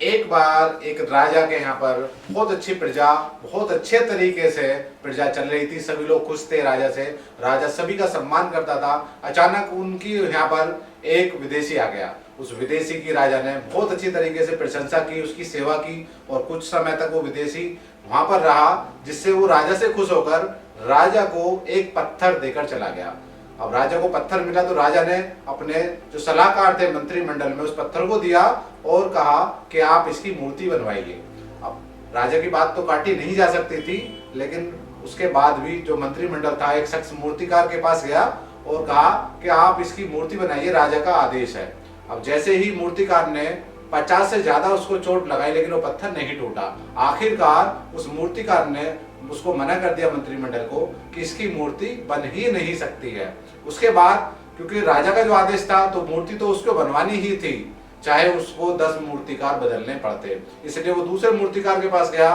एक बार एक राजा के यहाँ पर बहुत अच्छी प्रजा, बहुत अच्छे तरीके से प्रजा चल रही थी। सभी लोग खुश थे राजा से, राजा सभी का सम्मान करता था। अचानक उनकी यहाँ पर एक विदेशी आ गया। उस विदेशी की राजा ने बहुत अच्छी तरीके से प्रशंसा की, उसकी सेवा की और कुछ समय तक वो विदेशी वहां पर रहा, जिससे वो राजा से खुश होकर राजा को एक पत्थर देकर चला गया। अब राजा को पत्थर मिला तो राजा ने अपने जो सलाहकार थे मंत्रिमंडल में उस पत्थर को दिया और कहा कि आप इसकी मूर्ति बनवाइए। अब राजा की बात तो काटी नहीं जा सकती थी, लेकिन उसके बाद भी जो मंत्रिमंडल था एक शख्स मूर्तिकार के पास गया और कहा कि आप इसकी मूर्ति बनाइए, राजा का आदेश है। अब जैसे ही मूर्तिकार ने 50 से ज्यादा उसको चोट लगाई, लेकिन वो पत्थर नहीं टूटा। आखिरकार उस मूर्तिकार ने उसको मना कर दिया मंत्रिमंडल को कि इसकी मूर्ति बन ही नहीं सकती है। उसके बाद क्योंकि राजा का जो आदेश था तो मूर्ति तो उसको बनवानी ही थी, चाहे उसको 10 मूर्तिकार बदलने पड़ते। इसलिए वो दूसरे मूर्तिकार के पास गया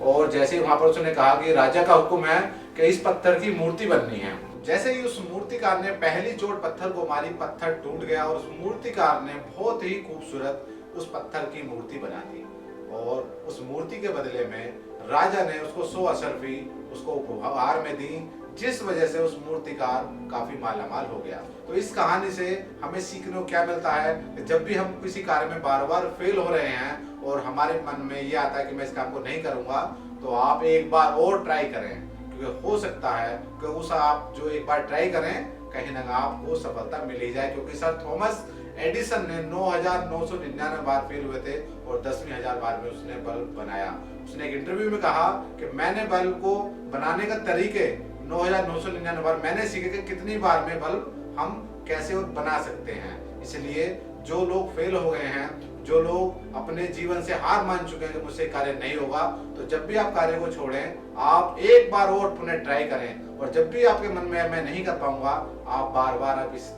और जैसे ही वहां पर उसने कहा कि राजा का हुक्म है कि इस पत्थर की मूर्ति बननी है। जैसे ही उस मूर्तिकार ने पहली चोट पत्थर को मारी, पत्थर टूट गया और उस मूर्तिकार ने बहुत ही खूबसूरत उस पत्थर की मूर्ति बना दी। और उस मूर्ति के बदले में राजा ने उसको 100 अशर्फी उसको उपहार में दी, जिस वजह से उस मूर्तिकार काफी मालामाल हो गया। तो इस कहानी से हमें सीखने को क्या मिलता है कि जब भी हम किसी कार्य में बार बार फेल हो रहे हैं और हमारे मन में ये आता है कि मैं इस काम को नहीं करूंगा, तो आप एक बार और ट्राई करें, क्योंकि हो सकता है कि उस आप जो एक बार ट्राई करें कहीं ना आपको सफलता मिल ही जाए। क्योंकि सर थॉमस एडिसन ने 9,999 बार फेल हुए थे और 10,000 बार में उसने बल्ब बनाया। उसने एक इंटरव्यू में कहा कि मैंने बल्ब को बनाने का तरीके 9,999 बार मैंने सीखे कि कितनी बार में बल्ब हम कैसे और बना सकते हैं। इसलिए जो लोग फेल हो गए हैं, जो लोग अपने जीवन से हार मान चुके हैं कि मुझसे कार्य नहीं होगा, तो जब भी आप कार्य को छोड़ें आप एक बार और पुनः ट्राई करें। और जब भी आपके मन में मैं नहीं कर पाऊंगा, आप बार बार आप इस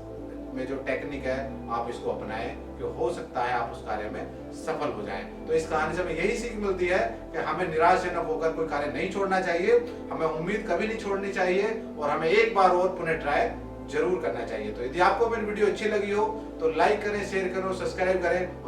में जो टेक्निक है आप इसको अपनाएं, कि हो सकता है आप उस कार्य में सफल हो जाएं। तो इस कहानी से हमें यही सीख मिलती है कि हमें निराशजनक होकर कोई कार्य नहीं छोड़ना चाहिए, हमें उम्मीद कभी नहीं छोड़नी चाहिए और हमें एक बार और पुनः ट्राई जरूर करना चाहिए। तो यदि आपको मेरी वीडियो अच्छी लगी हो तो लाइक करें, शेयर करें, सब्सक्राइब करें।